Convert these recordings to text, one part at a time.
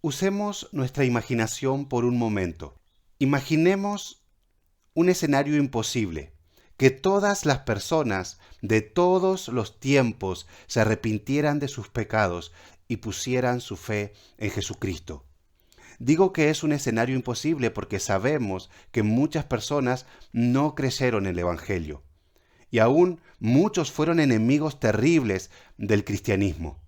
Usemos nuestra imaginación por un momento. Imaginemos un escenario imposible, que todas las personas de todos los tiempos se arrepintieran de sus pecados y pusieran su fe en Jesucristo. Digo que es un escenario imposible porque sabemos que muchas personas no creyeron en el Evangelio y aún muchos fueron enemigos terribles del cristianismo.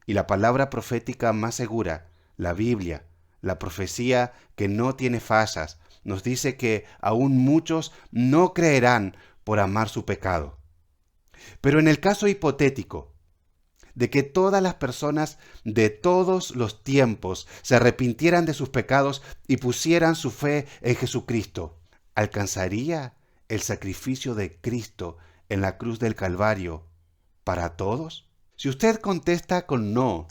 Y la palabra profética más segura, la Biblia, la profecía que no tiene fallas, nos dice que aún muchos no creerán por amar su pecado. Pero en el caso hipotético de que todas las personas de todos los tiempos se arrepintieran de sus pecados y pusieran su fe en Jesucristo, ¿alcanzaría el sacrificio de Cristo en la cruz del Calvario para todos? Si usted contesta con no,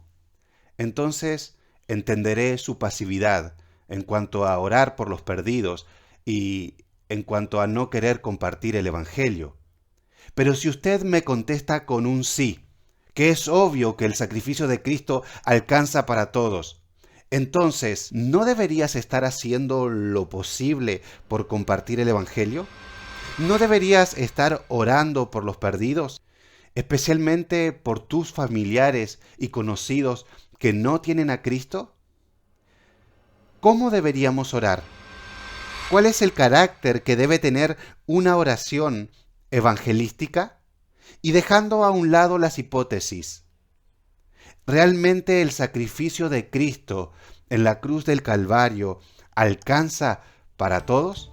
entonces entenderé su pasividad en cuanto a orar por los perdidos y en cuanto a no querer compartir el Evangelio. Pero si usted me contesta con un sí, que es obvio que el sacrificio de Cristo alcanza para todos, entonces, ¿no deberías estar haciendo lo posible por compartir el Evangelio? ¿No deberías estar orando por los perdidos, especialmente por tus familiares y conocidos que no tienen a Cristo? ¿Cómo deberíamos orar? ¿Cuál es el carácter que debe tener una oración evangelística? Y dejando a un lado las hipótesis, ¿realmente el sacrificio de Cristo en la cruz del Calvario alcanza para todos?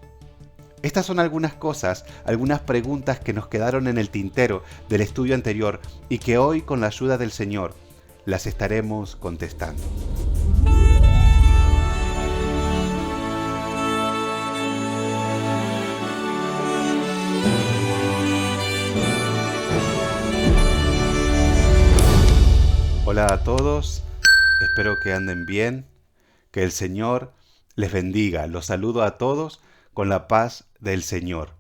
Estas son algunas cosas, algunas preguntas que nos quedaron en el tintero del estudio anterior y que hoy, con la ayuda del Señor, las estaremos contestando. Hola a todos, espero que anden bien, que el Señor les bendiga. Los saludo a todos con la paz del Señor.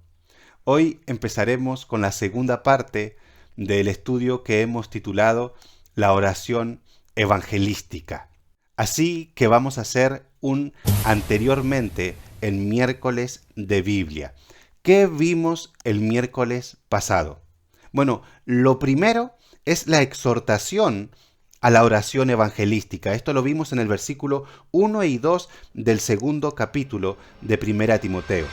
Hoy empezaremos con la segunda parte del estudio que hemos titulado La oración evangelística. Así que vamos a hacer un anteriormente en miércoles de Biblia. ¿Qué vimos el miércoles pasado? Bueno, lo primero es la exhortación a la oración evangelística. Esto lo vimos en el versículo 1 y 2 del segundo capítulo de Primera Timoteo.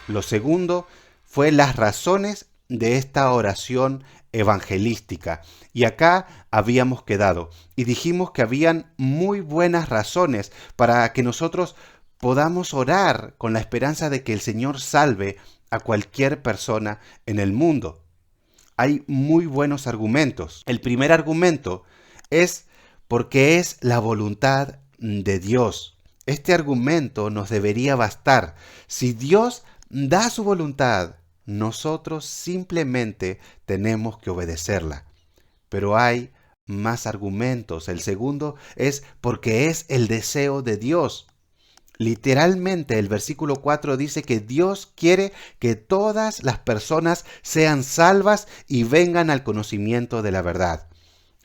Lo segundo fue las razones de esta oración evangelística. Y acá habíamos quedado y dijimos que habían muy buenas razones para que nosotros podamos orar con la esperanza de que el Señor salve a cualquier persona en el mundo. Hay muy buenos argumentos. El primer argumento es porque es la voluntad de Dios. Este argumento nos debería bastar. Si Dios da su voluntad, nosotros simplemente tenemos que obedecerla. Pero hay más argumentos. El segundo es porque es el deseo de Dios. Literalmente el versículo 4 dice que Dios quiere que todas las personas sean salvas y vengan al conocimiento de la verdad.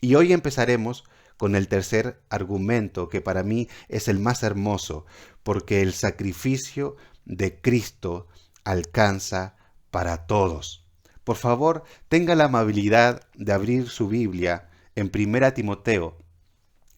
Y hoy empezaremos con el tercer argumento, que para mí es el más hermoso, porque el sacrificio de Cristo alcanza para todos. Por favor, tenga la amabilidad de abrir su Biblia en 1 Timoteo,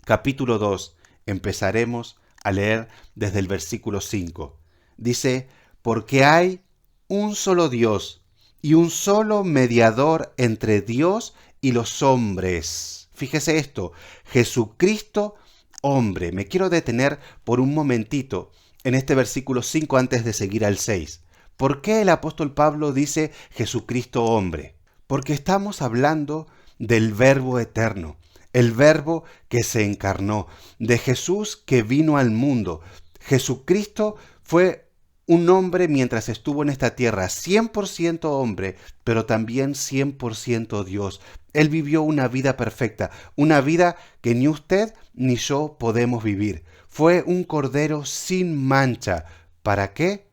capítulo 2. Empezaremos a leer desde el versículo 5. Dice, porque hay un solo Dios y un solo mediador entre Dios y los hombres. Fíjese esto, Jesucristo, hombre. Me quiero detener por un momentito en este versículo 5 antes de seguir al 6. ¿Por qué el apóstol Pablo dice Jesucristo, hombre? Porque estamos hablando del Verbo eterno, el Verbo que se encarnó, de Jesús que vino al mundo. Jesucristo fue un hombre mientras estuvo en esta tierra, 100% hombre, pero también 100% Dios. Él vivió una vida perfecta, una vida que ni usted ni yo podemos vivir. Fue un cordero sin mancha. ¿Para qué?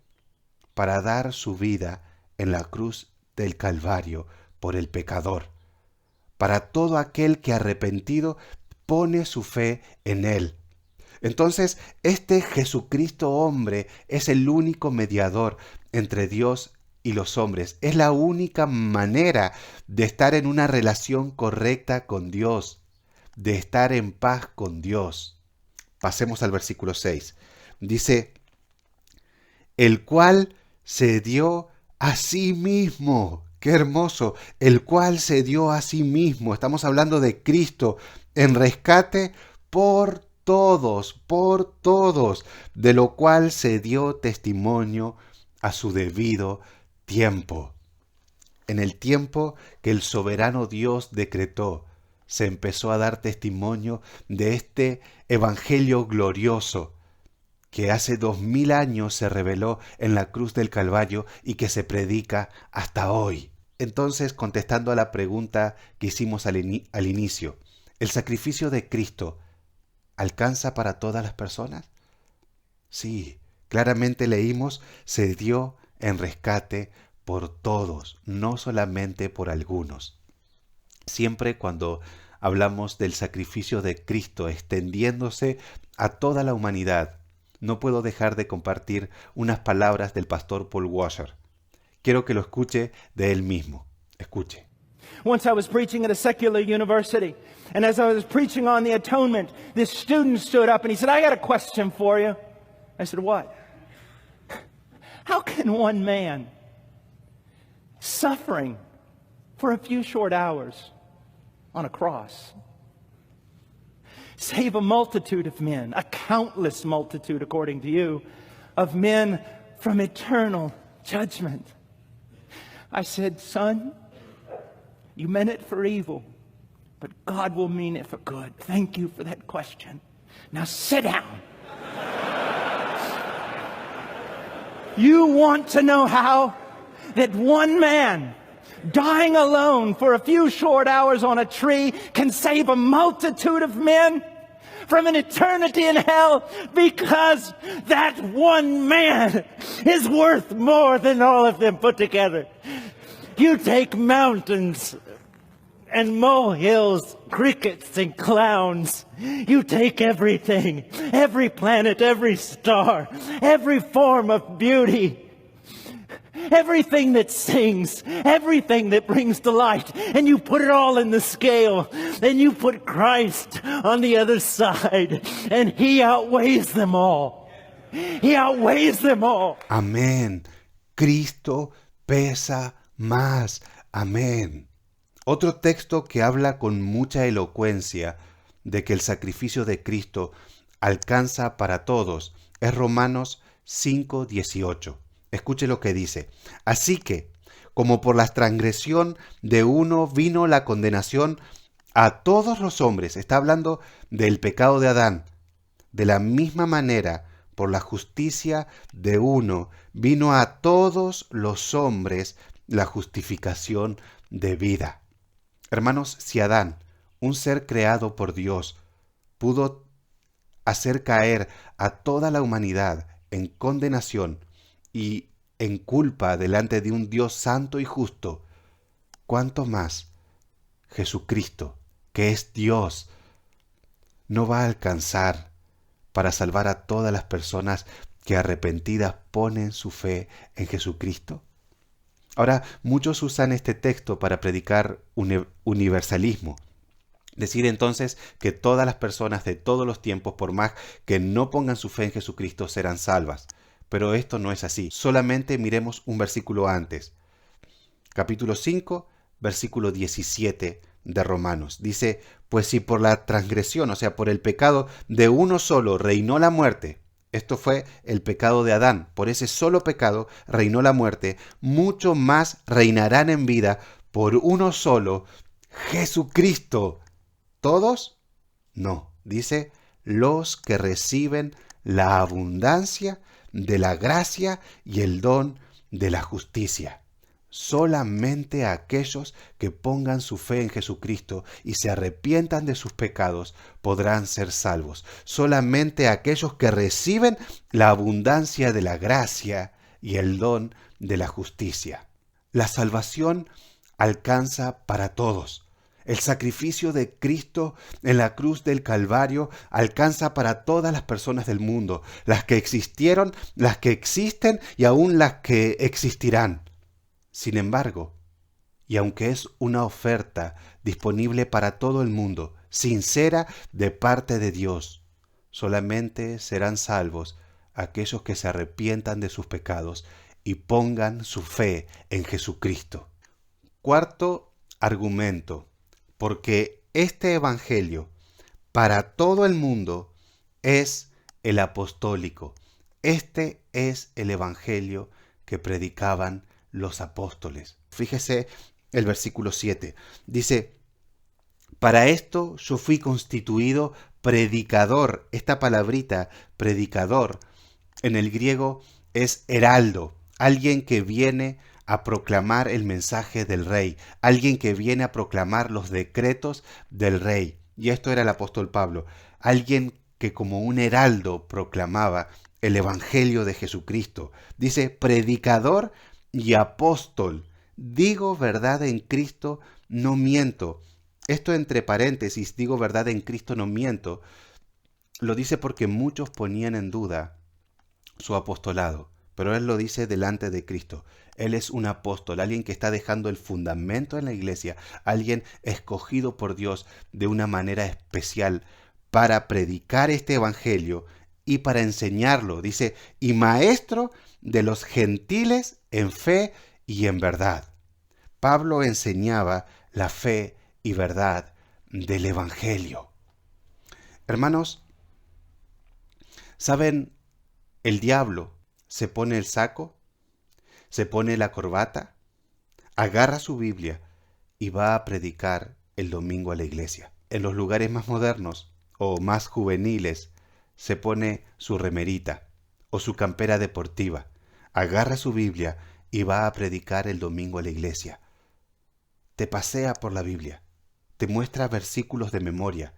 Para dar su vida en la cruz del Calvario por el pecador. Para todo aquel que arrepentido pone su fe en Él. Entonces, este Jesucristo hombre es el único mediador entre Dios y los hombres. Es la única manera de estar en una relación correcta con Dios, de estar en paz con Dios. Pasemos al versículo 6. Dice, el cual se dio a sí mismo. ¡Qué hermoso! El cual se dio a sí mismo. Estamos hablando de Cristo en rescate por todos, de lo cual se dio testimonio a su debido tiempo. En el tiempo que el soberano Dios decretó, se empezó a dar testimonio de este evangelio glorioso que hace 2000 años se reveló en la cruz del Calvario y que se predica hasta hoy. Entonces, contestando a la pregunta que hicimos al inicio, ¿el sacrificio de Cristo alcanza para todas las personas? Sí, claramente leímos, se dio en rescate por todos, no solamente por algunos. Siempre cuando hablamos del sacrificio de Cristo extendiéndose a toda la humanidad, no puedo dejar de compartir unas palabras del pastor Paul Washer. Quiero que lo escuche de él mismo. Escuche. Once I was preaching at a secular university, and as I was preaching on the atonement, this student stood up and he said, I got a question for you. I said, what? How can one man suffering for a few short hours on a cross save a multitude of men, a countless multitude, according to you, of men from eternal judgment? I said, son, you meant it for evil, but God will mean it for good. Thank you for that question. Now sit down. You want to know how that one man dying alone for a few short hours on a tree can save a multitude of men from an eternity in hell? Because that one man is worth more than all of them put together. You take mountains and molehills, crickets and clowns. You take everything, every planet, every star, every form of beauty, everything that sings, everything that brings delight, and you put it all in the scale, and you put Christ on the other side, and He outweighs them all. He outweighs them all. Amén. Cristo pesa más. Amén. Otro texto que habla con mucha elocuencia de que el sacrificio de Cristo alcanza para todos es Romanos 5:18. Escuche lo que dice. Así que, como por la transgresión de uno vino la condenación a todos los hombres, está hablando del pecado de Adán, de la misma manera, por la justicia de uno, vino a todos los hombres la justificación de vida. Hermanos, si Adán, un ser creado por Dios, pudo hacer caer a toda la humanidad en condenación y en culpa delante de un Dios santo y justo, ¿cuánto más Jesucristo, que es Dios, no va a alcanzar para salvar a todas las personas que arrepentidas ponen su fe en Jesucristo? Ahora, muchos usan este texto para predicar universalismo. Decir entonces que todas las personas de todos los tiempos, por más que no pongan su fe en Jesucristo, serán salvas. Pero esto no es así. Solamente miremos un versículo antes. Capítulo 5, versículo 17 de Romanos. Dice, pues si por la transgresión, o sea, por el pecado de uno solo reinó la muerte, esto fue el pecado de Adán, por ese solo pecado reinó la muerte, mucho más reinarán en vida por uno solo, Jesucristo. ¿Todos? No, dice, los que reciben la abundancia de la gracia y el don de la justicia. Solamente aquellos que pongan su fe en Jesucristo y se arrepientan de sus pecados podrán ser salvos. Solamente aquellos que reciben la abundancia de la gracia y el don de la justicia. La salvación alcanza para todos. El sacrificio de Cristo en la cruz del Calvario alcanza para todas las personas del mundo, las que existieron, las que existen y aún las que existirán. Sin embargo, y aunque es una oferta disponible para todo el mundo, sincera de parte de Dios, solamente serán salvos aquellos que se arrepientan de sus pecados y pongan su fe en Jesucristo. Cuarto argumento, porque este evangelio para todo el mundo es el apostólico. Este es el evangelio que predicaban los apóstoles. Fíjese el versículo 7. Dice, para esto yo fui constituido predicador. Esta palabrita, predicador, en el griego es heraldo, alguien que viene a proclamar el mensaje del rey, alguien que viene a proclamar los decretos del rey. Y esto era el apóstol Pablo, alguien que como un heraldo proclamaba el evangelio de Jesucristo. Dice, predicador y apóstol. Digo verdad en Cristo, no miento. Esto entre paréntesis, digo verdad en Cristo, no miento, lo dice porque muchos ponían en duda su apostolado. Pero él lo dice delante de Cristo. Él es un apóstol, alguien que está dejando el fundamento en la iglesia, alguien escogido por Dios de una manera especial para predicar este evangelio y para enseñarlo. Dice, y maestro de los gentiles en fe y en verdad. Pablo enseñaba la fe y verdad del evangelio. Hermanos, ¿saben? El diablo se pone el saco, se pone la corbata, agarra su Biblia y va a predicar el domingo a la iglesia. En los lugares más modernos o más juveniles se pone su remerita o su campera deportiva, agarra su Biblia y va a predicar el domingo a la iglesia. Te pasea por la Biblia, te muestra versículos de memoria,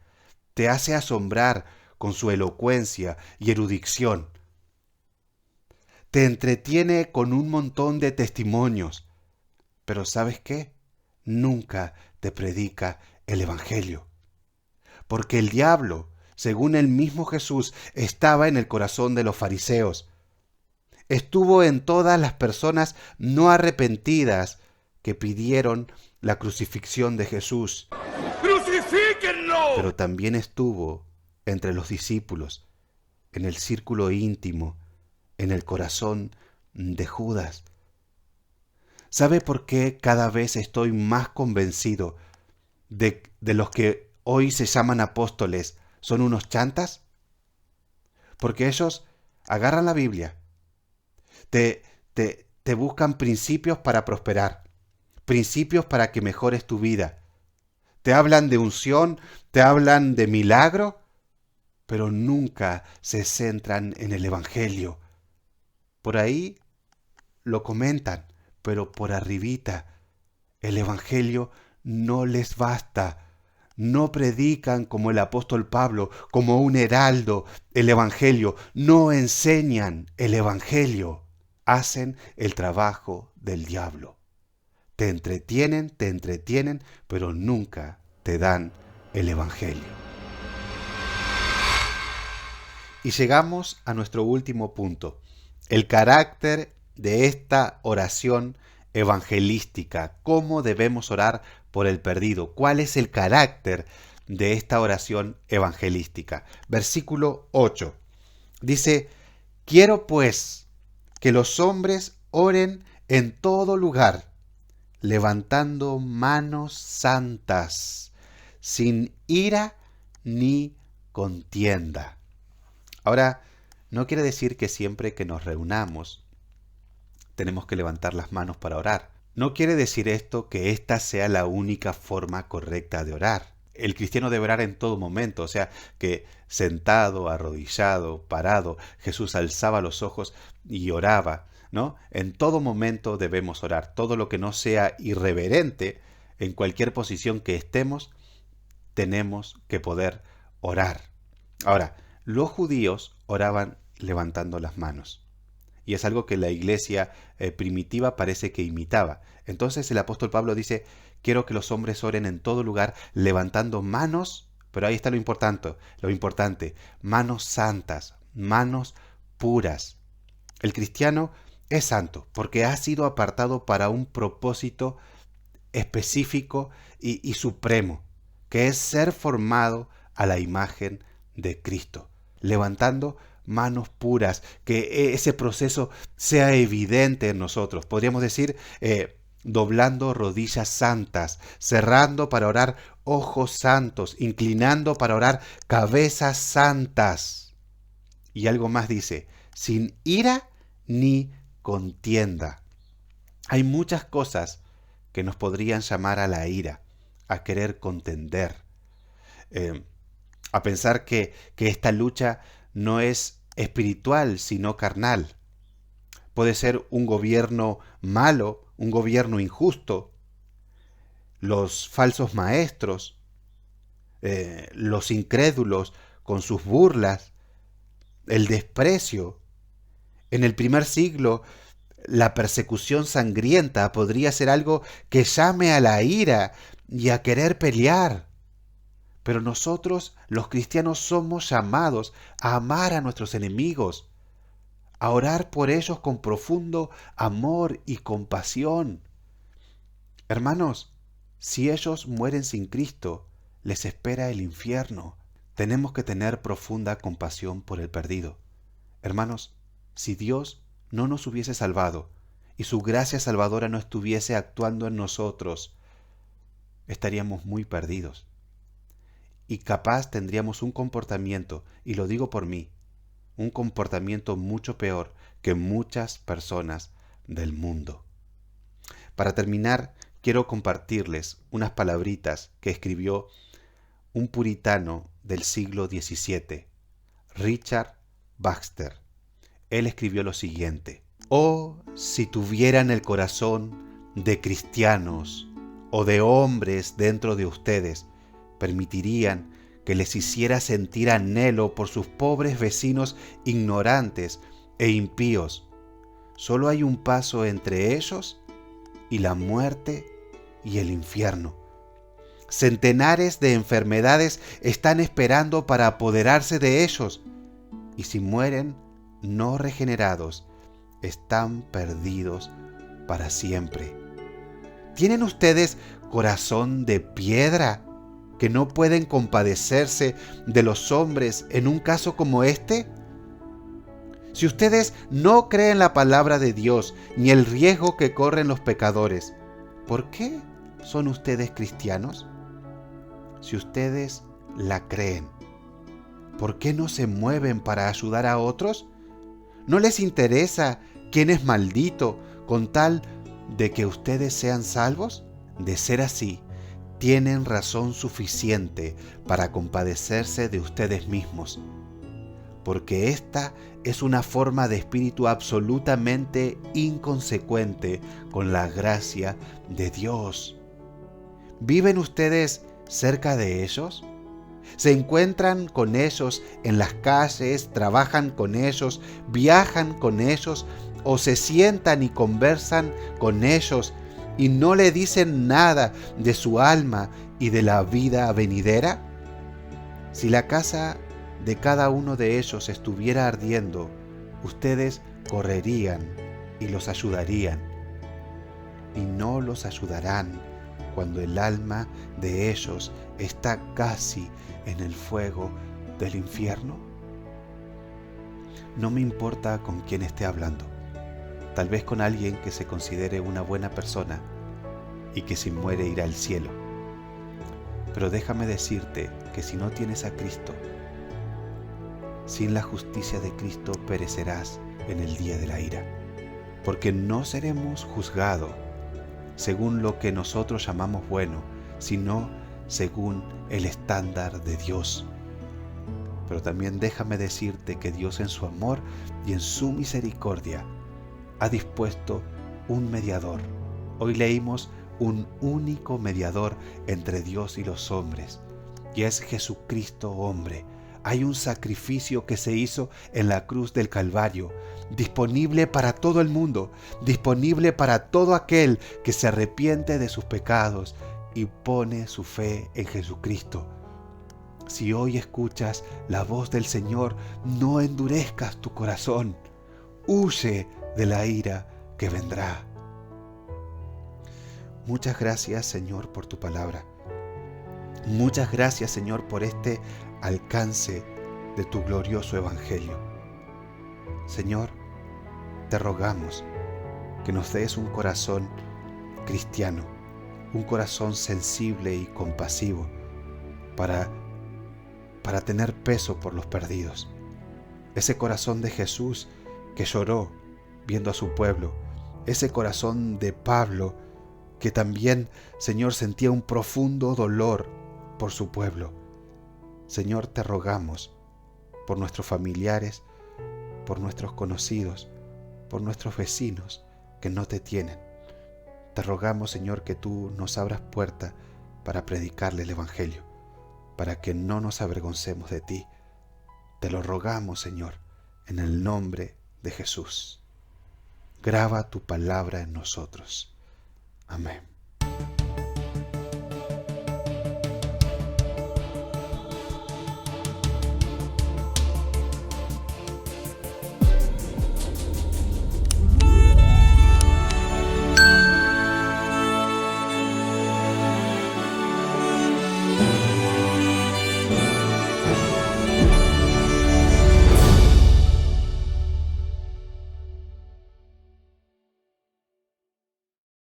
te hace asombrar con su elocuencia y erudición. Te entretiene con un montón de testimonios, pero ¿sabes qué? Nunca te predica el evangelio. Porque el diablo, según el mismo Jesús, estaba en el corazón de los fariseos. Estuvo en todas las personas no arrepentidas que pidieron la crucifixión de Jesús. ¡Crucifíquenlo! Pero también estuvo entre los discípulos, en el círculo íntimo, en el corazón de Judas. ¿Sabe por qué cada vez estoy más convencido de los que hoy se llaman apóstoles son unos chantas? Porque ellos agarran la Biblia, te buscan principios para prosperar, principios para que mejores tu vida. Te hablan de unción, te hablan de milagro, pero nunca se centran en el evangelio. Por ahí lo comentan, pero por arribita. El evangelio no les basta. No predican como el apóstol Pablo, como un heraldo, el evangelio. No enseñan el evangelio. Hacen el trabajo del diablo. Te entretienen, pero nunca te dan el evangelio. Y llegamos a nuestro último punto. El carácter de esta oración evangelística. ¿Cómo debemos orar por el perdido? ¿Cuál es el carácter de esta oración evangelística? Versículo 8. Dice, quiero pues que los hombres oren en todo lugar, levantando manos santas, sin ira ni contienda. Ahora, no quiere decir que siempre que nos reunamos tenemos que levantar las manos para orar. No quiere decir esto que esta sea la única forma correcta de orar. El cristiano debe orar en todo momento, o sea, que sentado, arrodillado, parado, Jesús alzaba los ojos y oraba, ¿no? En todo momento debemos orar. Todo lo que no sea irreverente, en cualquier posición que estemos, tenemos que poder orar. Ahora, los judíos oraban levantando las manos. y es algo que la iglesia primitiva parece que imitaba. Entonces el apóstol Pablo dice, quiero que los hombres oren en todo lugar levantando manos, pero ahí está lo importante, manos santas, manos puras. El cristiano es santo porque ha sido apartado para un propósito específico y supremo, que es ser formado a la imagen de Cristo, levantando manos puras, que ese proceso sea evidente en nosotros. Podríamos decir, doblando rodillas santas, cerrando para orar ojos santos, inclinando para orar cabezas santas. Y algo más dice, sin ira ni contienda. Hay muchas cosas que nos podrían llamar a la ira, a querer contender, a pensar que esta lucha no es espiritual, sino carnal. Puede ser un gobierno malo, un gobierno injusto, los falsos maestros, los incrédulos con sus burlas, el desprecio. En el primer siglo, la persecución sangrienta podría ser algo que llame a la ira y a querer pelear. Pero nosotros, los cristianos, somos llamados a amar a nuestros enemigos, a orar por ellos con profundo amor y compasión. Hermanos, si ellos mueren sin Cristo, les espera el infierno. Tenemos que tener profunda compasión por el perdido. Hermanos, si Dios no nos hubiese salvado y su gracia salvadora no estuviese actuando en nosotros, estaríamos muy perdidos. Y capaz tendríamos un comportamiento, y lo digo por mí, un comportamiento mucho peor que muchas personas del mundo. Para terminar, quiero compartirles unas palabritas que escribió un puritano del siglo XVII, Richard Baxter. Él escribió lo siguiente: «Oh, si tuvieran el corazón de cristianos o de hombres dentro de ustedes, permitirían que les hiciera sentir anhelo por sus pobres vecinos ignorantes e impíos. Solo hay un paso entre ellos y la muerte y el infierno. Centenares de enfermedades están esperando para apoderarse de ellos, y si mueren no regenerados, están perdidos para siempre. ¿Tienen ustedes corazón de piedra que no pueden compadecerse de los hombres en un caso como este? Si ustedes no creen la palabra de Dios ni el riesgo que corren los pecadores, ¿por qué son ustedes cristianos? Si ustedes la creen, ¿por qué no se mueven para ayudar a otros? ¿No les interesa quién es maldito con tal de que ustedes sean salvos? De ser así, tienen razón suficiente para compadecerse de ustedes mismos, porque esta es una forma de espíritu absolutamente inconsecuente con la gracia de Dios. ¿Viven ustedes cerca de ellos? ¿Se encuentran con ellos en las calles, trabajan con ellos, viajan con ellos o se sientan y conversan con ellos y no le dicen nada de su alma y de la vida venidera? Si la casa de cada uno de ellos estuviera ardiendo, ustedes correrían y los ayudarían. Y no los ayudarán cuando el alma de ellos está casi en el fuego del infierno. No me importa con quién esté hablando. Tal vez con alguien que se considere una buena persona y que si muere irá al cielo. Pero déjame decirte que si no tienes a Cristo, sin la justicia de Cristo perecerás en el día de la ira, porque no seremos juzgados según lo que nosotros llamamos bueno, sino según el estándar de Dios. Pero también déjame decirte que Dios en su amor y en su misericordia ha dispuesto un mediador. Hoy leímos un único mediador entre Dios y los hombres, y es Jesucristo hombre, hay un sacrificio que se hizo en la cruz del Calvario, disponible para todo el mundo, disponible para todo aquel que se arrepiente de sus pecados y pone su fe en Jesucristo. Si hoy escuchas la voz del Señor, no endurezcas tu corazón. Huye de la ira que vendrá. Muchas gracias, Señor, por tu palabra. Muchas gracias, Señor, por este alcance de tu glorioso evangelio. Señor, te rogamos que nos des un corazón cristiano, un corazón sensible y compasivo para tener peso por los perdidos. Ese corazón de Jesús que lloró viendo a su pueblo, ese corazón de Pablo que también, Señor, sentía un profundo dolor por su pueblo. Señor, te rogamos por nuestros familiares, por nuestros conocidos, por nuestros vecinos que no te tienen. Te rogamos, Señor, que tú nos abras puerta para predicarle el Evangelio, para que no nos avergoncemos de ti. Te lo rogamos, Señor, en el nombre de Jesús. Graba tu palabra en nosotros. Amén.